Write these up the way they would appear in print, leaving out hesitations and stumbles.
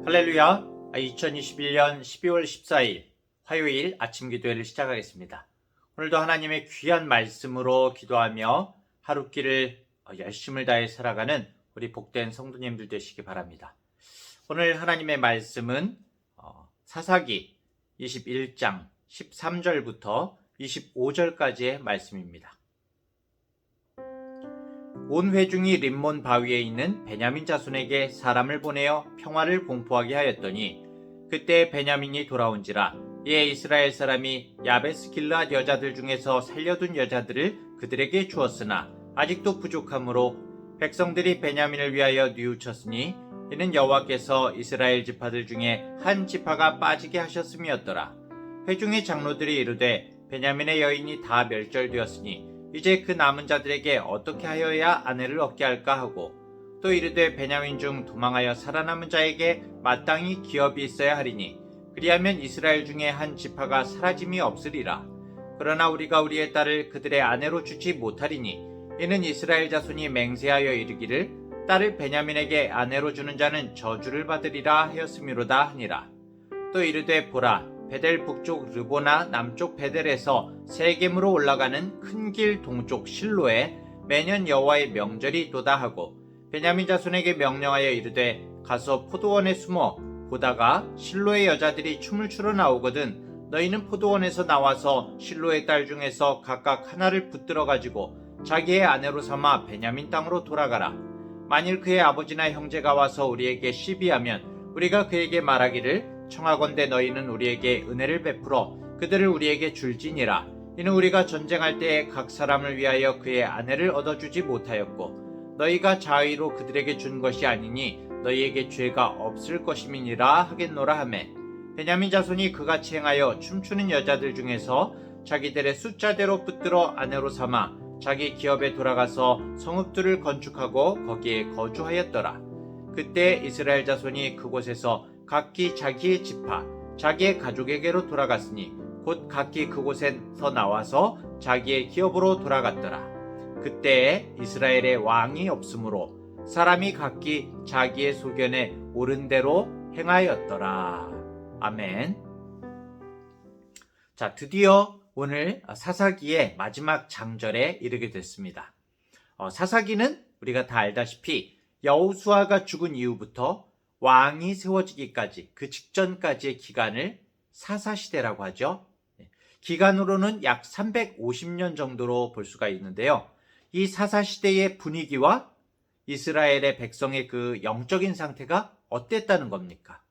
할렐루야. 2021년 12월 14일 화요일 아침 기도회를 시작하겠습니다. 오늘도 하나님의 귀한 말씀으로 기도하며 하루길을 열심을 다해 살아가는 우리 복된 성도님들 되시기 바랍니다. 오늘 하나님의 말씀은 사사기 21장 13절부터 25절까지의 말씀입니다. 온 회중이 림몬 바위에 있는 베냐민 자손에게 사람을 보내어 평화를 공포하게 하였더니 그때 베냐민이 돌아온지라 이에 이스라엘 사람이 야베스 길르앗 여자들 중에서 살려둔 여자들을 그들에게 주었으나 아직도 부족하므로 백성들이 베냐민을 위하여 뉘우쳤으니 이는 여호와께서 이스라엘 지파들 중에 한 지파가 빠지게 하셨음이었더라. 회중의 장로들이 이르되 베냐민의 여인이 다 멸절되었으니 이제 그 남은 자들에게 어떻게 하여야 아내를 얻게 할까 하고 또 이르되 베냐민 중 도망하여 살아남은 자에게 마땅히 기업이 있어야 하리니 그리하면 이스라엘 중에 한 지파가 사라짐이 없으리라. 그러나 우리가 우리의 딸을 그들의 아내로 주지 못하리니 이는 이스라엘 자손이 맹세하여 이르기를 딸을 베냐민에게 아내로 주는 자는 저주를 받으리라 하였음이로다 하니라. 또 이르되 보라 베델 북쪽 르보나 남쪽 베델에서 세겜으로 올라가는 큰 길 동쪽 실로에 매년 여호와의 명절이 있도다 하고 베냐민 자손에게 명령하여 이르되 가서 포도원에 숨어 보다가 실로의 여자들이 춤을 추러 나오거든 너희는 포도원에서 나와서 실로의 딸 중에서 각각 하나를 붙들어 가지고 자기의 아내로 삼아 베냐민 땅으로 돌아가라. 만일 그의 아버지나 형제가 와서 우리에게 시비하면 우리가 그에게 말하기를 청하건대 너희는 우리에게 은혜를 베풀어 그들을 우리에게 줄지니라. 이는 우리가 전쟁할 때에 각 사람을 위하여 그의 아내를 얻어주지 못하였고 너희가 자의로 그들에게 준 것이 아니니 너희에게 죄가 없을 것임이니라 하겠노라 하매 베냐민 자손이 그같이 행하여 춤추는 여자들 중에서 자기들의 숫자대로 붙들어 아내로 삼아 자기 기업에 돌아가서 성읍들을 건축하고 거기에 거주하였더라. 그때 이스라엘 자손이 그곳에서 각기 자기의 지파, 자기의 가족에게로 돌아갔으니 곧 각기 그곳에서 나와서 자기의 기업으로 돌아갔더라. 그때에 이스라엘에 왕이 없으므로 사람이 각기 자기의 소견에 옳은 대로 행하였더라. 아멘. 자, 드디어 오늘 사사기의 마지막 장절에 이르게 됐습니다. 사사기는 우리가 다 알다시피 여호수아가 죽은 이후부터 왕이 세워지기까지 그 직전까지의 기간을 사사시대라고 하죠. 기간으로는 약 350년 정도로 볼 수가 있는데요. 이 사사시대의 분위기와 이스라엘의 백성의 그 영적인 상태가 어땠다는 겁니까?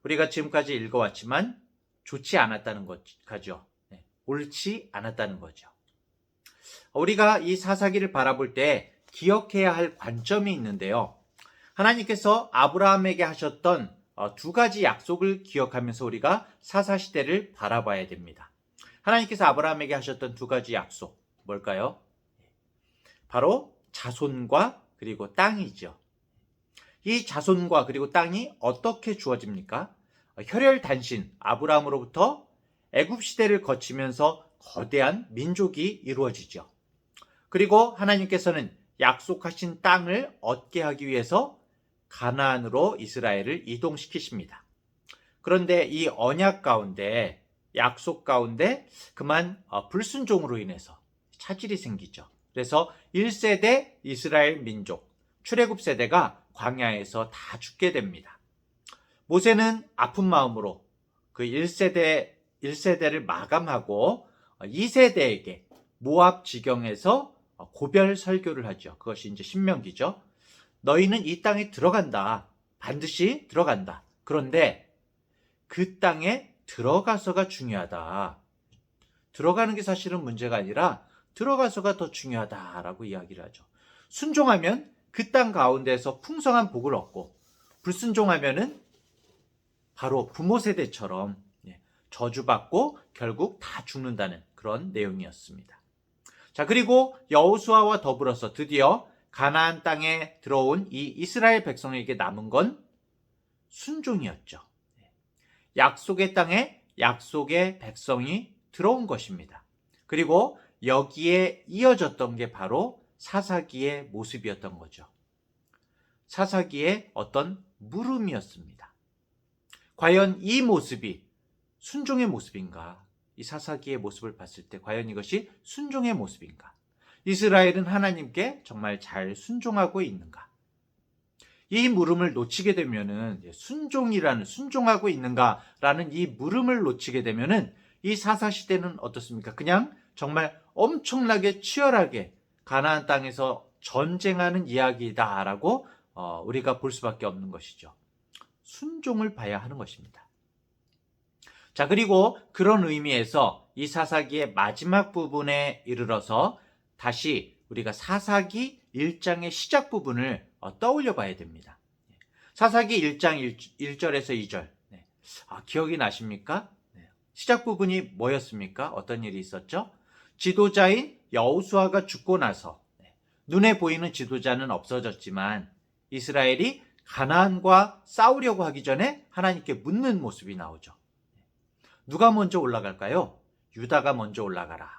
우리가 지금까지 읽어왔지만 좋지 않았다는 거죠. 옳지 않았다는 거죠. 우리가 이 사사기를 바라볼 때 기억해야 할 관점이 있는데요. 하나님께서 아브라함에게 하셨던 두 가지 약속을 기억하면서 우리가 사사시대를 바라봐야 됩니다. 하나님께서 아브라함에게 하셨던 두 가지 약속 뭘까요? 바로 자손과 그리고 땅이죠. 이 자손과 그리고 땅이 어떻게 주어집니까? 혈혈단신 아브라함으로부터 애굽시대를 거치면서 거대한 민족이 이루어지죠. 그리고 하나님께서는 약속하신 땅을 얻게 하기 위해서 가나안으로 이스라엘을 이동시키십니다. 그런데 이 언약 가운데 약속 가운데 그만 불순종으로 인해서 차질이 생기죠. 그래서 1세대 이스라엘 민족 출애굽 세대가 광야에서 다 죽게 됩니다. 모세는 아픈 마음으로 그 1세대를 마감하고 2세대에게 모압 지경에서 고별 설교를 하죠. 그것이 이제 신명기죠. 너희는 이 땅에 들어간다. 반드시 들어간다. 그런데 그 땅에 들어가서가 중요하다. 들어가는 게 사실은 문제가 아니라 들어가서가 더 중요하다라고 이야기를 하죠. 순종하면 그 땅 가운데서 풍성한 복을 얻고 불순종하면은 바로 부모 세대처럼 저주받고 결국 다 죽는다는 그런 내용이었습니다. 자, 그리고 여호수아와 더불어서 드디어 가나안 땅에 들어온 이 이스라엘 백성에게 남은 건 순종이었죠. 약속의 땅에 약속의 백성이 들어온 것입니다. 그리고 여기에 이어졌던 게 바로 사사기의 모습이었던 거죠. 사사기의 어떤 물음이었습니다. 과연 이 모습이 순종의 모습인가? 이 사사기의 모습을 봤을 때 과연 이것이 순종의 모습인가? 이스라엘은 하나님께 정말 잘 순종하고 있는가? 이 물음을 놓치게 되면은 순종하고 있는가라는 이 물음을 놓치게 되면은 이 사사 시대는 어떻습니까? 그냥 정말 엄청나게 치열하게 가나안 땅에서 전쟁하는 이야기다라고 우리가 볼 수밖에 없는 것이죠. 순종을 봐야 하는 것입니다. 자, 그리고 그런 의미에서 이 사사기의 마지막 부분에 이르러서 다시 우리가 사사기 1장의 시작 부분을 떠올려 봐야 됩니다. 사사기 1장 1절에서 2절. 기억이 나십니까? 시작 부분이 뭐였습니까? 어떤 일이 있었죠? 지도자인 여호수아가 죽고 나서 눈에 보이는 지도자는 없어졌지만 이스라엘이 가나안과 싸우려고 하기 전에 하나님께 묻는 모습이 나오죠. 누가 먼저 올라갈까요? 유다가 먼저 올라가라.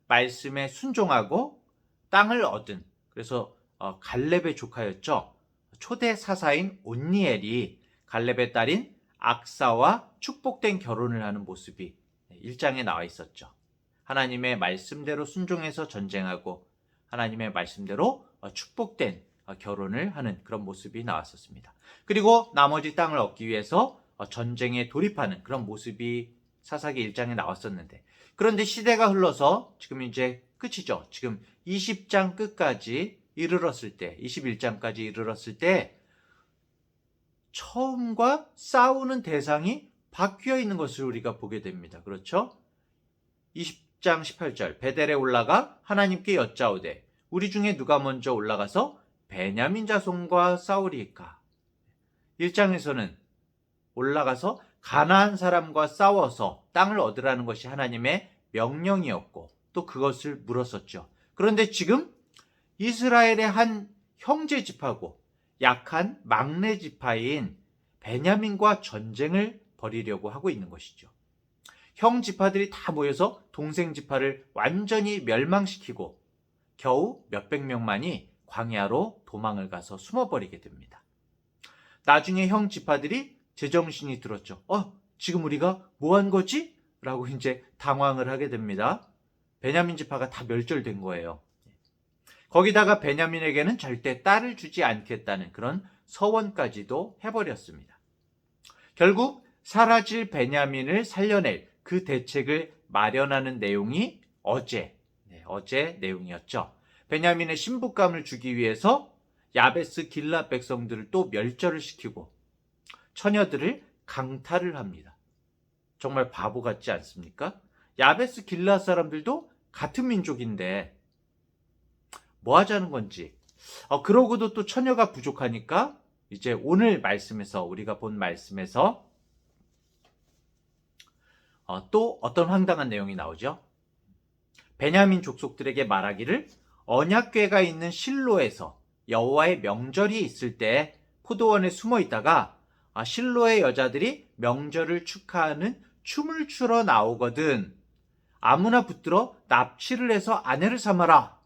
말씀에 순종하고 땅을 얻은, 그래서 갈렙의 조카였죠. 초대 사사인 온니엘이 갈렙의 딸인 악사와 축복된 결혼을 하는 모습이 1장에 나와 있었죠. 하나님의 말씀대로 순종해서 전쟁하고 하나님의 말씀대로 축복된 결혼을 하는 그런 모습이 나왔었습니다. 그리고 나머지 땅을 얻기 위해서 전쟁에 돌입하는 그런 모습이 사사기 1장에 나왔었는데, 그런데 시대가 흘러서 지금 이제 끝이죠. 지금 20장 끝까지 이르렀을 때, 21장까지 이르렀을 때 처음과 싸우는 대상이 바뀌어 있는 것을 우리가 보게 됩니다. 그렇죠? 20장 18절, 베델에 올라가 하나님께 여짜오되 우리 중에 누가 먼저 올라가서 베냐민 자손과 싸우리까? 1장에서는 올라가서 가나안 사람과 싸워서 땅을 얻으라는 것이 하나님의 명령이었고 또 그것을 물었었죠. 그런데 지금 이스라엘의 한 형제 지파고 약한 막내 지파인 베냐민과 전쟁을 벌이려고 하고 있는 것이죠. 형 지파들이 다 모여서 동생 지파를 완전히 멸망시키고 겨우 몇백 명만이 광야로 도망을 가서 숨어버리게 됩니다. 나중에 형 지파들이 제정신이 들었죠. 지금 우리가 뭐 한 거지? 라고 이제 당황을 하게 됩니다. 베냐민 지파가 다 멸절된 거예요. 거기다가 베냐민에게는 절대 딸을 주지 않겠다는 그런 서원까지도 해버렸습니다. 결국 사라질 베냐민을 살려낼 그 대책을 마련하는 내용이 어제 내용이었죠. 베냐민의 신부감을 주기 위해서 야베스 길랏 백성들을 또 멸절을 시키고 처녀들을 강탈을 합니다. 정말 바보 같지 않습니까? 야베스 길랏 사람들도 같은 민족인데 뭐 하자는 건지. 그러고도 또 처녀가 부족하니까 이제 오늘 말씀에서, 우리가 본 말씀에서 또 어떤 황당한 내용이 나오죠. 베냐민 족속들에게 말하기를 언약궤가 있는 실로에서 여호와의 명절이 있을 때 포도원에 숨어 있다가 실로의 여자들이 명절을 축하하는 춤을 추러 나오거든 아무나 붙들어 납치를 해서 아내를 삼아라.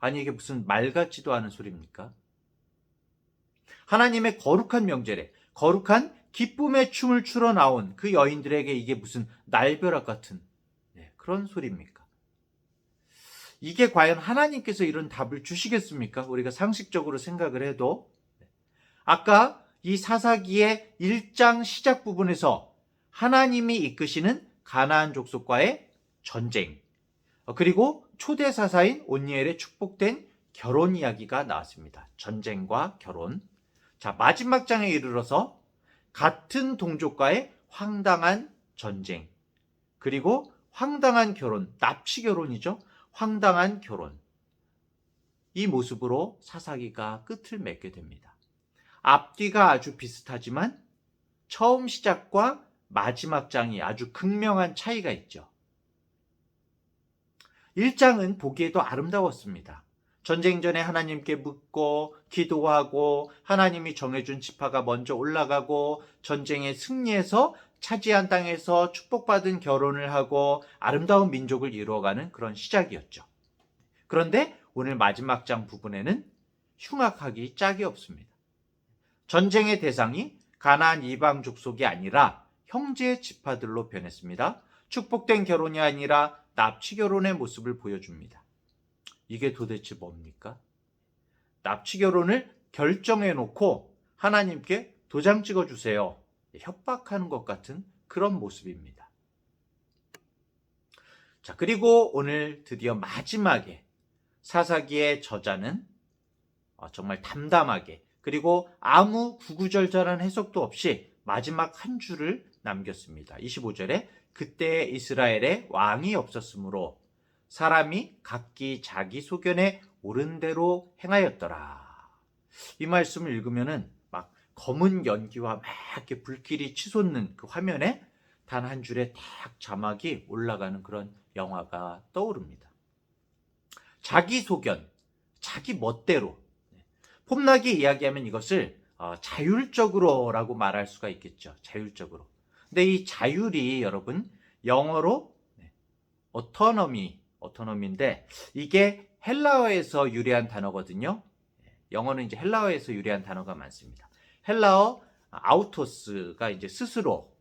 아니 이게 무슨 말 같지도 않은 소리입니까? 하나님의 거룩한 명절에 거룩한 기쁨의 춤을 추러 나온 그 여인들에게 이게 무슨 날벼락 같은 그런 소리입니까? 이게 과연 하나님께서 이런 답을 주시겠습니까? 우리가 상식적으로 생각을 해도. 아까 이 사사기의 1장 시작 부분에서 하나님이 이끄시는 가나안 족속과의 전쟁, 그리고 초대 사사인 온니엘의 축복된 결혼 이야기가 나왔습니다. 전쟁과 결혼. 자, 마지막 장에 이르러서 같은 동족과의 황당한 전쟁, 그리고 황당한 결혼, 납치 결혼이죠. 황당한 결혼. 이 모습으로 사사기가 끝을 맺게 됩니다. 앞뒤가 아주 비슷하지만 처음 시작과 마지막 장이 아주 극명한 차이가 있죠. 1장은 보기에도 아름다웠습니다. 전쟁 전에 하나님께 묻고 기도하고 하나님이 정해준 지파가 먼저 올라가고 전쟁에 승리해서 차지한 땅에서 축복받은 결혼을 하고 아름다운 민족을 이루어가는 그런 시작이었죠. 그런데 오늘 마지막 장 부분에는 흉악하기 짝이 없습니다. 전쟁의 대상이 가나안 이방 족속이 아니라 형제의 지파들로 변했습니다. 축복된 결혼이 아니라 납치 결혼의 모습을 보여줍니다. 이게 도대체 뭡니까? 납치 결혼을 결정해 놓고 하나님께 도장 찍어주세요. 협박하는 것 같은 그런 모습입니다. 자, 그리고 오늘 드디어 마지막에 사사기의 저자는 정말 담담하게, 그리고 아무 구구절절한 해석도 없이 마지막 한 줄을 남겼습니다. 25절에 그때 이스라엘에 왕이 없었으므로 사람이 각기 자기 소견에 옳은 대로 행하였더라. 이 말씀을 읽으면은 막 검은 연기와 막 이렇게 불길이 치솟는 그 화면에 단 한 줄에 딱 자막이 올라가는 그런 영화가 떠오릅니다. 자기 소견, 자기 멋대로. 폼나게 이야기하면 이것을 자율적으로라고 말할 수가 있겠죠. 자율적으로. 근데 이 자율이 여러분 영어로 autonomy인데 이게 헬라어에서 유래한 단어거든요. 영어는 이제 헬라어에서 유래한 단어가 많습니다. 헬라어 아우토스가 이제 스스로,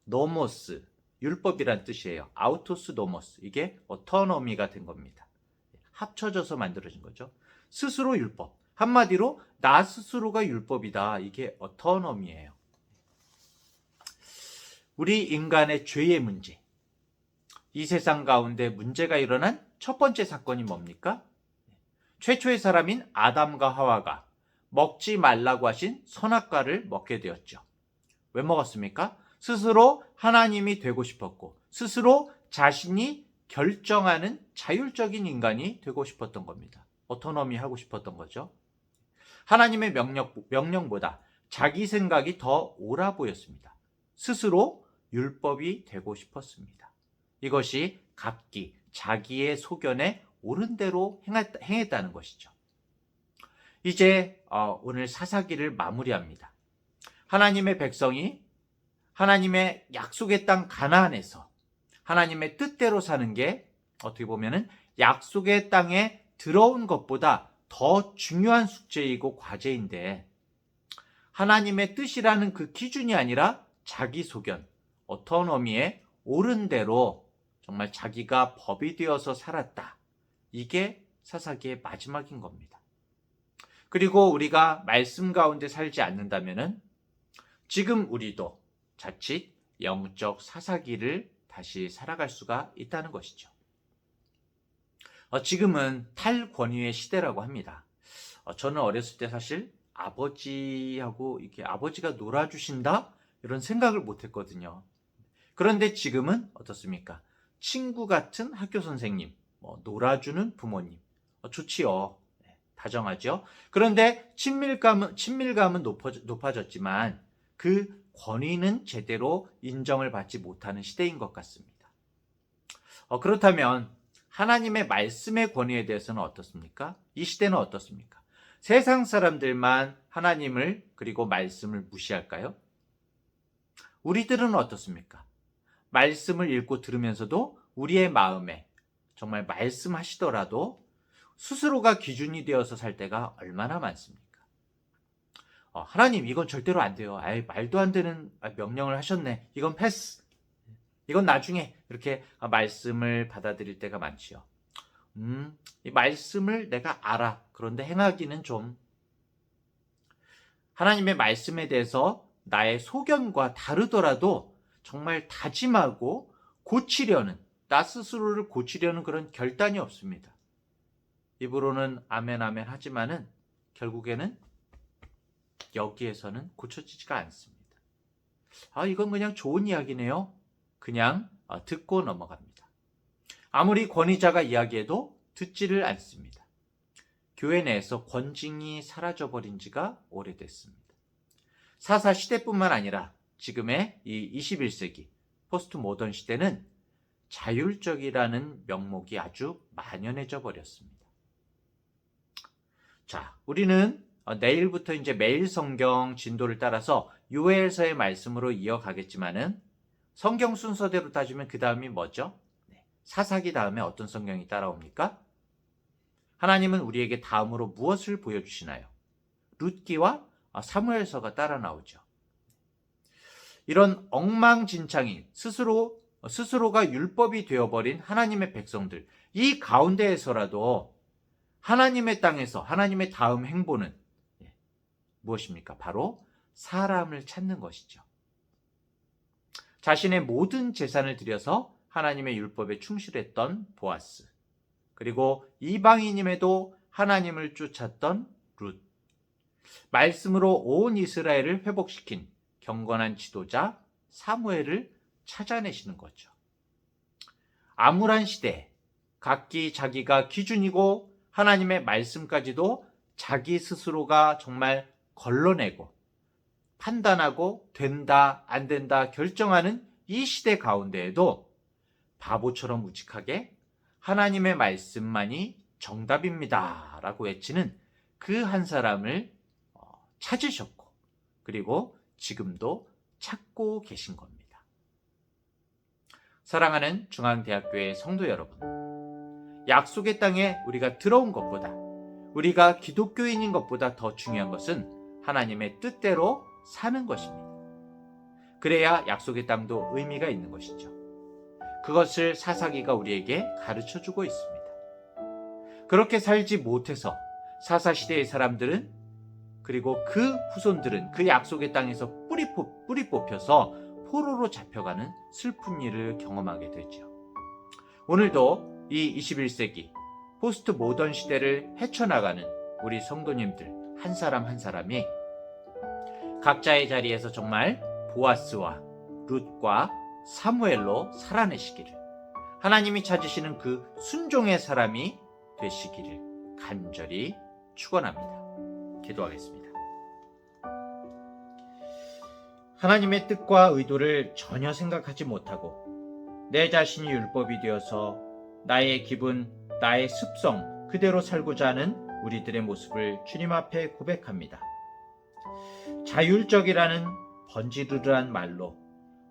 노모스 율법이란 뜻이에요. 아우토스 노모스, 이게 autonomy가 된 겁니다. 합쳐져서 만들어진 거죠. 스스로 율법, 한마디로 나 스스로가 율법이다. 이게 autonomy예요. 우리 인간의 죄의 문제, 이 세상 가운데 문제가 일어난 첫 번째 사건이 뭡니까? 최초의 사람인 아담과 하와가 먹지 말라고 하신 선악과를 먹게 되었죠. 왜 먹었습니까? 스스로 하나님이 되고 싶었고, 스스로 자신이 결정하는 자율적인 인간이 되고 싶었던 겁니다. 오토노미 하고 싶었던 거죠. 하나님의 명령보다 자기 생각이 더 옳아 보였습니다. 스스로 율법이 되고 싶었습니다. 이것이 각기 자기의 소견에 옳은 대로 행했다는 것이죠. 이제 오늘 사사기를 마무리합니다. 하나님의 백성이 하나님의 약속의 땅 가나안에서 하나님의 뜻대로 사는 게 어떻게 보면은 약속의 땅에 들어온 것보다 더 중요한 숙제이고 과제인데, 하나님의 뜻이라는 그 기준이 아니라 자기 소견, 오토노미에 옳은 대로 정말 자기가 법이 되어서 살았다. 이게 사사기의 마지막인 겁니다. 그리고 우리가 말씀 가운데 살지 않는다면은 지금 우리도 자칫 영적 사사기를 다시 살아갈 수가 있다는 것이죠. 지금은 탈권위의 시대라고 합니다. 저는 어렸을 때 사실 아버지하고 이렇게 아버지가 놀아주신다? 이런 생각을 못 했거든요. 그런데 지금은 어떻습니까? 친구 같은 학교 선생님, 놀아주는 부모님. 좋지요. 다정하죠. 그런데 친밀감은 높아졌지만 그 권위는 제대로 인정을 받지 못하는 시대인 것 같습니다. 그렇다면 하나님의 말씀의 권위에 대해서는 어떻습니까? 이 시대는 어떻습니까? 세상 사람들만 하나님을 그리고 말씀을 무시할까요? 우리들은 어떻습니까? 말씀을 읽고 들으면서도 우리의 마음에 정말 말씀하시더라도 스스로가 기준이 되어서 살 때가 얼마나 많습니까? 하나님 이건 절대로 안 돼요. 말도 안 되는 명령을 하셨네. 이건 패스. 이건 나중에 이렇게 말씀을 받아들일 때가 많지요. 이 말씀을 내가 알아. 그런데 행하기는 좀. 하나님의 말씀에 대해서 나의 소견과 다르더라도 정말 다짐하고 고치려는, 나 스스로를 고치려는 그런 결단이 없습니다. 입으로는 아멘 아멘 하지만은 결국에는 여기에서는 고쳐지지가 않습니다. 이건 그냥 좋은 이야기네요. 그냥 듣고 넘어갑니다. 아무리 권위자가 이야기해도 듣지를 않습니다. 교회 내에서 권징이 사라져버린 지가 오래됐습니다. 사사 시대뿐만 아니라 지금의 이 21세기 포스트 모던 시대는 자율적이라는 명목이 아주 만연해져 버렸습니다. 자, 우리는 내일부터 이제 매일 성경 진도를 따라서 요엘서의 말씀으로 이어가겠지만은 성경 순서대로 따지면 그 다음이 뭐죠? 사사기 다음에 어떤 성경이 따라옵니까? 하나님은 우리에게 다음으로 무엇을 보여주시나요? 룻기와 사무엘서가 따라 나오죠. 이런 엉망진창인 스스로가 율법이 되어버린 하나님의 백성들, 이 가운데에서라도 하나님의 땅에서 하나님의 다음 행보는 무엇입니까? 바로 사람을 찾는 것이죠. 자신의 모든 재산을 들여서 하나님의 율법에 충실했던 보아스, 그리고 이방인임에도 하나님을 쫓았던 룻, 말씀으로 온 이스라엘을 회복시킨 경건한 지도자 사무엘을 찾아내시는 거죠. 암울한 시대, 각기 자기가 기준이고 하나님의 말씀까지도 자기 스스로가 정말 걸러내고 판단하고 된다 안 된다 결정하는 이 시대 가운데에도 바보처럼 묵직하게 하나님의 말씀만이 정답입니다 라고 외치는 그 한 사람을 찾으셨고, 그리고 지금도 찾고 계신 겁니다. 사랑하는 중앙대학교의 성도 여러분, 약속의 땅에 우리가 들어온 것보다, 우리가 기독교인인 것보다 더 중요한 것은 하나님의 뜻대로 사는 것입니다. 그래야 약속의 땅도 의미가 있는 것이죠. 그것을 사사기가 우리에게 가르쳐주고 있습니다. 그렇게 살지 못해서 사사시대의 사람들은, 그리고 그 후손들은 그 약속의 땅에서 뿌리 뽑혀서 포로로 잡혀가는 슬픈 일을 경험하게 되죠. 오늘도 이 21세기 포스트 모던 시대를 헤쳐나가는 우리 성도님들 한 사람 한 사람이 각자의 자리에서 정말 보아스와 룻과 사무엘로 살아내시기를, 하나님이 찾으시는 그 순종의 사람이 되시기를 간절히 축원합니다. 기도하겠습니다. 하나님의 뜻과 의도를 전혀 생각하지 못하고 내 자신이 율법이 되어서 나의 기분, 나의 습성 그대로 살고자 하는 우리들의 모습을 주님 앞에 고백합니다. 자율적이라는 번지르르한 말로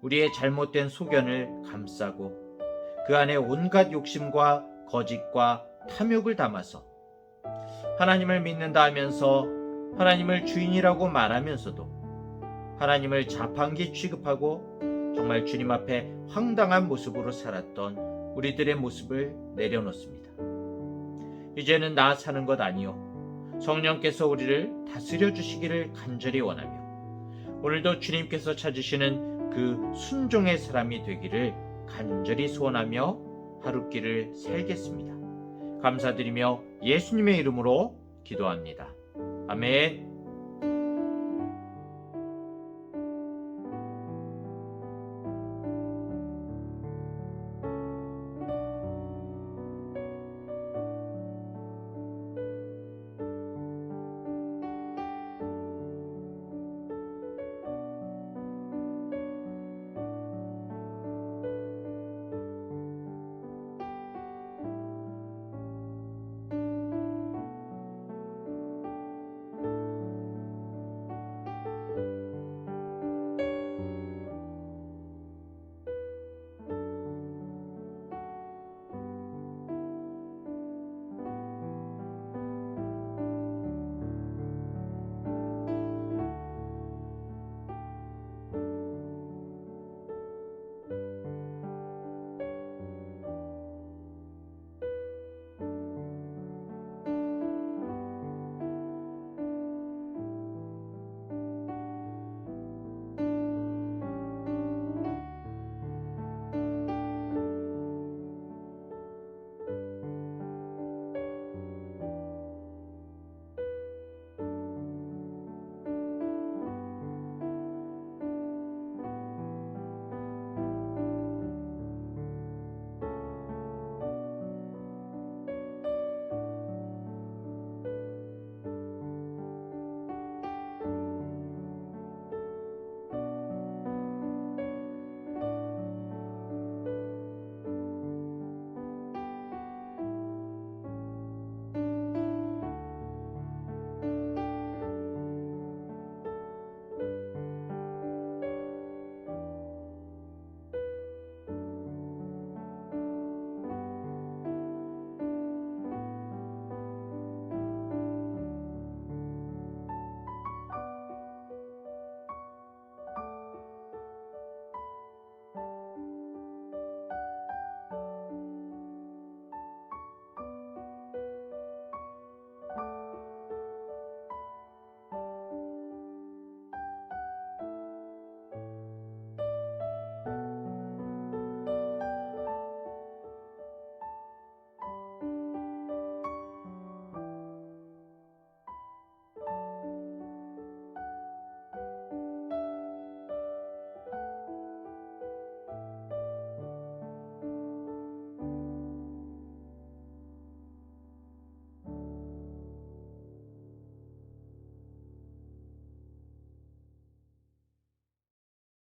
우리의 잘못된 소견을 감싸고 그 안에 온갖 욕심과 거짓과 탐욕을 담아서 하나님을 믿는다 하면서 하나님을 주인이라고 말하면서도 하나님을 자판기 취급하고 정말 주님 앞에 황당한 모습으로 살았던 우리들의 모습을 내려놓습니다. 이제는 나 사는 것 아니요 성령께서 우리를 다스려 주시기를 간절히 원하며 오늘도 주님께서 찾으시는 그 순종의 사람이 되기를 간절히 소원하며 하루길을 살겠습니다. 감사드리며 예수님의 이름으로 기도합니다. 아멘.